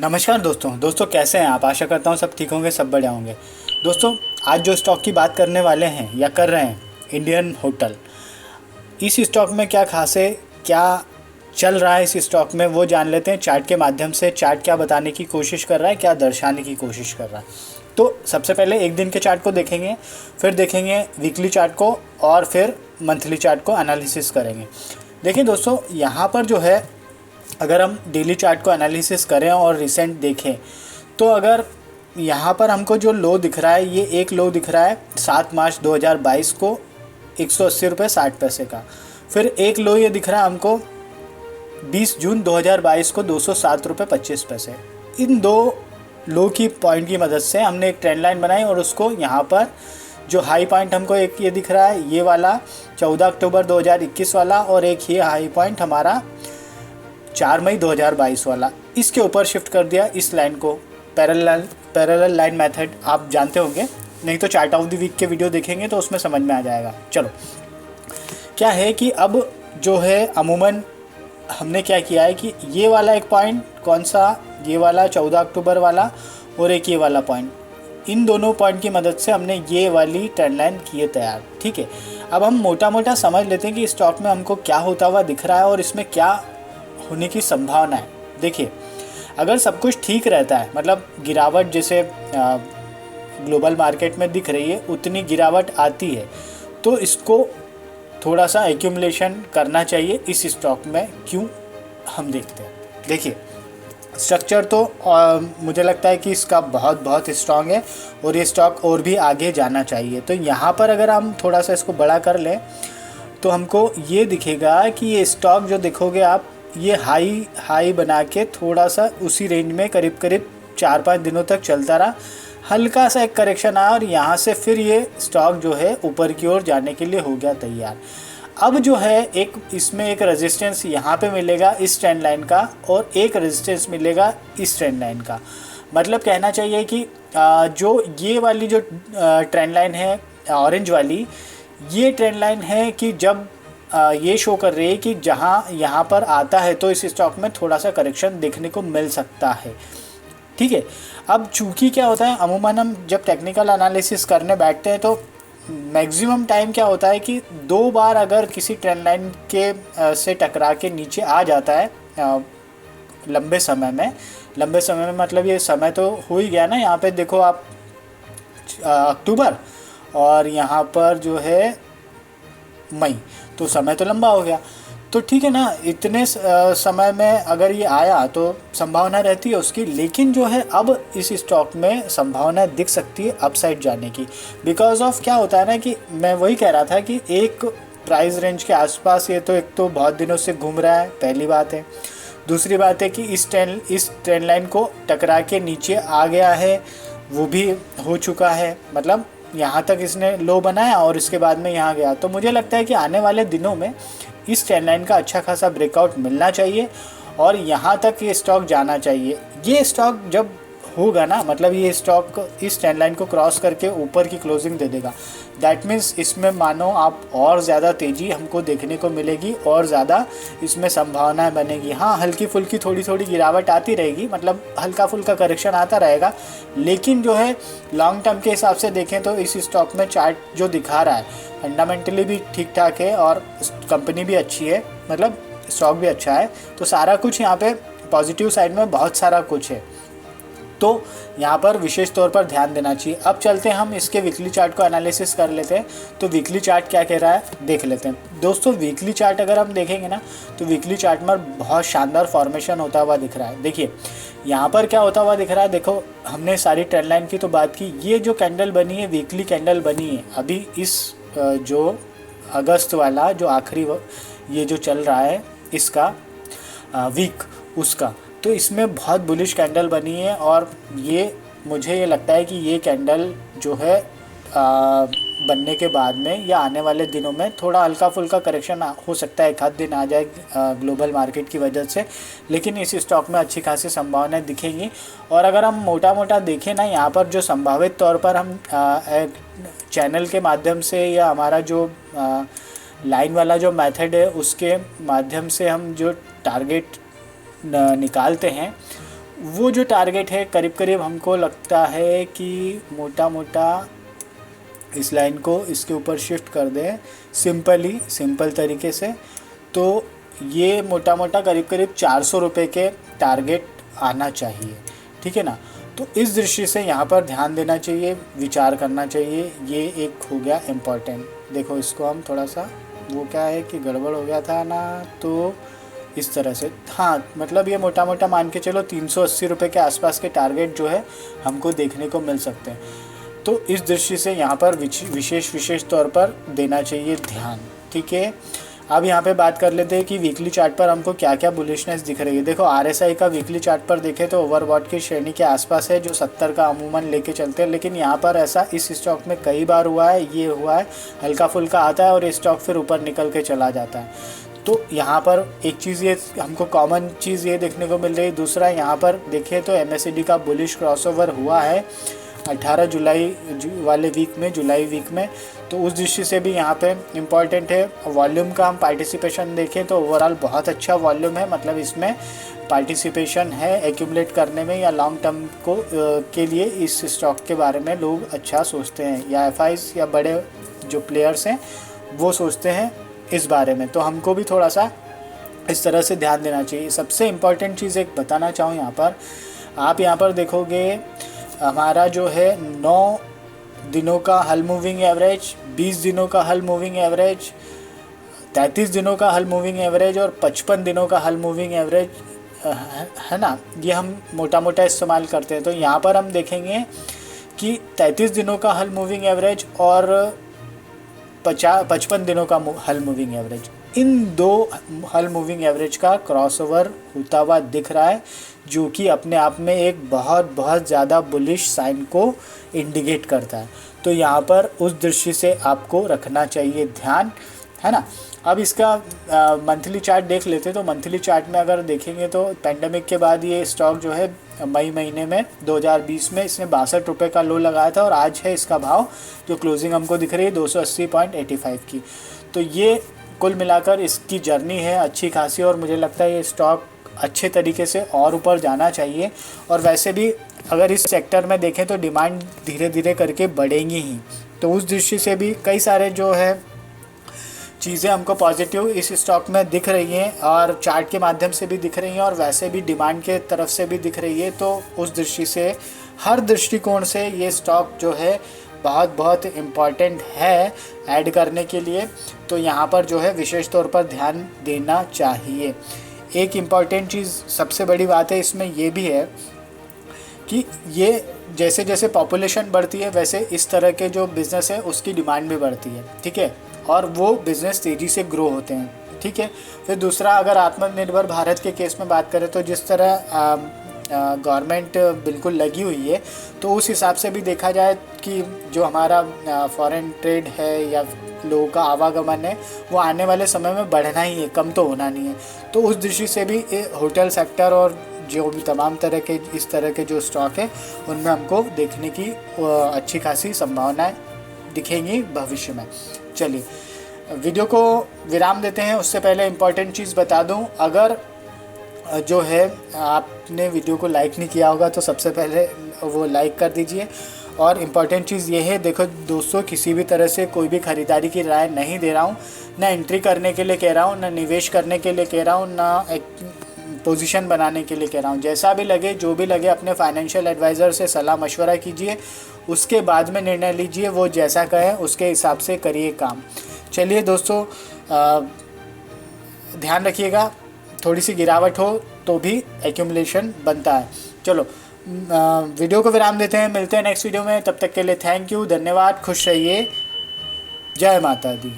नमस्कार दोस्तों कैसे हैं आप। आशा करता हूँ सब ठीक होंगे, सब बढ़िया होंगे। दोस्तों आज जो स्टॉक की बात करने वाले हैं या कर रहे हैं, इंडियन होटल। इस स्टॉक में क्या खास है, क्या चल रहा है इस स्टॉक में, वो जान लेते हैं चार्ट के माध्यम से। चार्ट क्या बताने की कोशिश कर रहा है, क्या दर्शाने की कोशिश कर रहा है। तो सबसे पहले एक दिन के चार्ट को देखेंगे, फिर देखेंगे वीकली चार्ट को, और फिर मंथली चार्ट को एनालिसिस करेंगे। देखिए दोस्तों, यहाँ पर जो है अगर हम डेली चार्ट को एनालिसिस करें और रिसेंट देखें, तो अगर यहाँ पर हमको जो लो दिख रहा है, ये एक लो दिख रहा है 7 मार्च 2022 को 180 रुपये 60 पैसे का। फिर एक लो ये दिख रहा है हमको 20 जून 2022 को 207 रुपये 25 पैसे। इन दो लो की पॉइंट की मदद से हमने एक ट्रेंड लाइन बनाई और उसको यहाँ पर जो हाई पॉइंट हमको एक ये दिख रहा है, ये वाला 14 अक्टूबर 2021 वाला, और एक ये हाई पॉइंट हमारा 4 मई 2022 वाला, इसके ऊपर शिफ्ट कर दिया इस लाइन को। पैरेलल लाइन मेथड आप जानते होंगे, नहीं तो चार्ट ऑफ द वीक के वीडियो देखेंगे तो उसमें समझ में आ जाएगा। चलो, क्या है कि अब जो है अमूमन हमने क्या किया है कि ये वाला एक पॉइंट, कौन सा, ये वाला 14 अक्टूबर वाला, और एक ये वाला पॉइंट, इन दोनों पॉइंट की मदद से हमने ये वाली ट्रेंड लाइन की है तैयार। ठीक है, अब हम मोटा मोटा समझ लेते हैं कि स्टॉक में हमको क्या होता हुआ दिख रहा है और इसमें क्या होने की संभावना है। देखिए, अगर सब कुछ ठीक रहता है, मतलब गिरावट जैसे ग्लोबल मार्केट में दिख रही है उतनी गिरावट आती है, तो इसको थोड़ा सा एक्यूमुलेशन करना चाहिए इस स्टॉक में। क्यों, हम देखते हैं। देखिए, स्ट्रक्चर तो मुझे लगता है कि इसका बहुत स्ट्रांग है और ये स्टॉक और भी आगे जाना चाहिए। तो यहाँ पर अगर हम थोड़ा सा इसको बड़ा कर लें तो हमको ये दिखेगा कि ये स्टॉक जो देखोगे आप, ये हाई बना के थोड़ा सा उसी रेंज में करीब 4-5 दिनों तक चलता रहा। हल्का सा एक करेक्शन आया और यहाँ से फिर ये स्टॉक जो है ऊपर की ओर जाने के लिए हो गया तैयार। अब जो है एक इसमें एक रेजिस्टेंस यहाँ पे मिलेगा इस ट्रेंड लाइन का, और एक रेजिस्टेंस मिलेगा इस ट्रेंड लाइन का। मतलब कहना चाहिए कि जो ये वाली जो ट्रेंड लाइन है ऑरेंज वाली, ये ट्रेंड लाइन है कि जब ये शो कर रही है कि जहाँ यहाँ पर आता है तो इस स्टॉक में थोड़ा सा करेक्शन देखने को मिल सकता है। ठीक है, अब चूँकि क्या होता है, अमूमन हम जब टेक्निकल एनालिसिस करने बैठते हैं तो मैक्सिमम टाइम क्या होता है कि 2 बार अगर किसी ट्रेंड लाइन के से टकरा के नीचे आ जाता है लंबे समय में मतलब ये समय तो हो ही गया ना। यहाँ पे देखो आप अक्टूबर, और यहाँ पर जो है मई, तो समय तो लंबा हो गया। तो ठीक है ना, इतने समय में अगर ये आया तो संभावना रहती है उसकी। लेकिन जो है अब इस स्टॉक में संभावना दिख सकती है अपसाइड जाने की, बिकॉज ऑफ क्या होता है ना कि मैं वही कह रहा था कि एक प्राइस रेंज के आसपास ये तो एक तो बहुत दिनों से घूम रहा है, पहली बात है। दूसरी बात है कि इस ट्रेंड लाइन को टकरा के नीचे आ गया है, वो भी हो चुका है। मतलब यहाँ तक इसने लो बनाया और इसके बाद में यहाँ गया। तो मुझे लगता है कि आने वाले दिनों में इस ट्रेंड लाइन का अच्छा खासा ब्रेकआउट मिलना चाहिए और यहाँ तक ये स्टॉक जाना चाहिए। ये स्टॉक जब होगा ना, मतलब ये स्टॉक इस ट्रेंड लाइन को क्रॉस करके ऊपर की क्लोजिंग दे देगा, दैट मीन्स इसमें मानो आप और ज़्यादा तेज़ी हमको देखने को मिलेगी और ज़्यादा इसमें संभावनाएं बनेगी। हाँ, हल्की फुल्की थोड़ी गिरावट आती रहेगी, मतलब हल्का फुल्का करेक्शन आता रहेगा, लेकिन जो है लॉन्ग टर्म के हिसाब से देखें तो इस स्टॉक में चार्ट जो दिखा रहा है फंडामेंटली भी ठीक ठाक है और कंपनी भी अच्छी है, मतलब स्टॉक भी अच्छा है। तो सारा कुछ यहाँ पे पॉजिटिव साइड में बहुत सारा कुछ है, तो यहाँ पर विशेष तौर पर ध्यान देना चाहिए। अब चलते हैं हम इसके वीकली चार्ट को एनालिसिस कर लेते हैं। तो वीकली चार्ट क्या कह रहा है देख लेते हैं। दोस्तों, वीकली चार्ट अगर हम देखेंगे ना तो वीकली चार्ट में बहुत शानदार फॉर्मेशन होता हुआ दिख रहा है। देखिए यहाँ पर क्या होता हुआ दिख रहा है। देखो, हमने सारी ट्रेंड लाइन की तो बात की, ये जो कैंडल बनी है, वीकली कैंडल बनी है अभी इस जो अगस्त वाला जो आखिरी ये जो चल रहा है इसका वीक उसका, तो इसमें बहुत बुलिश कैंडल बनी है। और ये मुझे ये लगता है कि ये कैंडल जो है बनने के बाद में या आने वाले दिनों में थोड़ा हल्का फुल्का करेक्शन हो सकता है, एक आध दिन आ जाए ग्लोबल मार्केट की वजह से, लेकिन इस स्टॉक में अच्छी खासी संभावनाएं दिखेंगी। और अगर हम मोटा देखें ना, यहाँ पर जो संभावित तौर पर हम चैनल के माध्यम से या हमारा जो लाइन वाला जो मेथड है उसके माध्यम से हम जो टारगेट निकालते हैं वो जो टारगेट है करीब करीब हमको लगता है कि मोटा मोटा इस लाइन को इसके ऊपर शिफ्ट कर दें सिंपल तरीके से, तो ये मोटा मोटा करीब करीब 400 रुपये के टारगेट आना चाहिए, ठीक है ना। तो इस दृष्टि से यहाँ पर ध्यान देना चाहिए, विचार करना चाहिए, ये एक हो गया इम्पॉर्टेंट। देखो इसको हम थोड़ा सा, वो क्या है कि गड़बड़ हो गया था ना, तो इस तरह से, हाँ मतलब ये मोटा मोटा मान के चलो 380 रुपये के आसपास के टारगेट जो है हमको देखने को मिल सकते हैं। तो इस दृष्टि से यहाँ पर विशेष तौर पर देना चाहिए ध्यान, ठीक है। अब यहाँ पे बात कर लेते हैं कि वीकली चार्ट पर हमको क्या क्या बुलिशनेस दिख रही है। देखो RSI का वीकली चार्ट पर देखें तो ओवरबॉट की श्रेणी के आसपास है, जो 70 का अमूमन लेके चलते हैं, लेकिन यहाँ पर ऐसा इस स्टॉक में कई बार हुआ है, ये हुआ है हल्का फुल्का आता है और स्टॉक फिर ऊपर निकल के चला जाता है। तो यहाँ पर एक चीज़ ये हमको कॉमन चीज़ ये देखने को मिल रही है। दूसरा यहाँ पर देखें तो MACD का बुलिश क्रॉसओवर हुआ है 18 जुलाई वाले वीक में, जुलाई वीक में, तो उस दृष्टि से भी यहाँ पे इम्पॉर्टेंट है। वॉल्यूम का हम पार्टिसिपेशन देखें तो ओवरऑल बहुत अच्छा वॉल्यूम है, मतलब इसमें पार्टिसिपेशन है एक्यूमुलेट करने में, या लॉन्ग टर्म को के लिए इस स्टॉक के बारे में लोग अच्छा सोचते हैं, या FIs या बड़े जो प्लेयर्स हैं वो सोचते हैं इस बारे में। तो हमको भी थोड़ा सा इस तरह से ध्यान देना चाहिए। सबसे इम्पॉर्टेंट चीज़ एक बताना चाहूँ यहाँ पर, आप यहाँ पर देखोगे हमारा जो है 9 दिनों का हल मूविंग एवरेज, 20 दिनों का हल मूविंग एवरेज, 33 दिनों का हल मूविंग एवरेज और 55 दिनों का हल मूविंग एवरेज है ना, ये हम मोटा मोटा इस्तेमाल करते हैं। तो यहाँ पर हम देखेंगे कि 33 दिनों का हल मूविंग एवरेज और 55 दिनों का हल मूविंग एवरेज, इन दो हल मूविंग एवरेज का क्रॉसओवर होता हुआ दिख रहा है, जो कि अपने आप में एक बहुत ज़्यादा बुलिश साइन को इंडिकेट करता है। तो यहाँ पर उस दृष्टि से आपको रखना चाहिए ध्यान, है ना। अब इसका मंथली चार्ट देख लेते हैं। तो मंथली चार्ट में अगर देखेंगे तो पेंडेमिक के बाद ये स्टॉक जो है मई महीने में 2020 में इसने 62 रुपये का लो लगाया था, और आज है इसका भाव जो क्लोजिंग हमको दिख रही है 280.85 की। तो ये कुल मिलाकर इसकी जर्नी है अच्छी खासी, और मुझे लगता है ये स्टॉक अच्छे तरीके से और ऊपर जाना चाहिए। और वैसे भी अगर इस सेक्टर में देखें तो डिमांड धीरे धीरे करके बढ़ेंगी ही, तो उस दृष्टि से भी कई सारे जो है चीज़ें हमको पॉजिटिव इस स्टॉक में दिख रही हैं, और चार्ट के माध्यम से भी दिख रही हैं, और वैसे भी डिमांड के तरफ से भी दिख रही है। तो उस दृष्टि से हर दृष्टिकोण से ये स्टॉक जो है बहुत इम्पॉर्टेंट है ऐड करने के लिए। तो यहाँ पर जो है विशेष तौर पर ध्यान देना चाहिए। एक इम्पॉर्टेंट चीज़ सबसे बड़ी बात है इसमें ये भी है कि ये जैसे जैसे पॉपुलेशन बढ़ती है वैसे इस तरह के जो बिज़नेस है उसकी डिमांड भी बढ़ती है, ठीक है, और वो बिज़नेस तेज़ी से ग्रो होते हैं, ठीक है। फिर दूसरा, अगर आत्मनिर्भर भारत के केस में बात करें तो जिस तरह गवर्नमेंट बिल्कुल लगी हुई है, तो उस हिसाब से भी देखा जाए कि जो हमारा फॉरेन ट्रेड है या लोगों का आवागमन है वो आने वाले समय में बढ़ना ही है, कम तो होना नहीं है। तो उस दृष्टि से भी होटल सेक्टर और जो भी तमाम तरह के इस तरह के जो स्टॉक है उनमें हमको देखने की अच्छी खासी संभावनाएं दिखेंगी भविष्य में। चलिए वीडियो को विराम देते हैं। उससे पहले इम्पॉर्टेंट चीज़ बता दूं, अगर जो है आपने वीडियो को लाइक नहीं किया होगा तो सबसे पहले वो लाइक कर दीजिए। और इम्पॉर्टेंट चीज़ ये है, देखो दोस्तों, किसी भी तरह से कोई भी ख़रीदारी की राय नहीं दे रहा हूँ, ना एंट्री करने के लिए कह रहा हूँ, ना निवेश करने के लिए कह रहा हूँ, ना एक पोजीशन बनाने के लिए कह रहा हूँ। जैसा भी लगे, जो भी लगे, अपने फाइनेंशियल एडवाइज़र से सलाह मशवरा कीजिए, उसके बाद में निर्णय लीजिए। वो जैसा कहे उसके हिसाब से करिए काम। चलिए दोस्तों, ध्यान रखिएगा, थोड़ी सी गिरावट हो तो भी एक्यूमुलेशन बनता है। चलो वीडियो को विराम देते हैं, मिलते हैं नेक्स्ट वीडियो में। तब तक के लिए थैंक यू, धन्यवाद, खुश रहिए, जय माता दी।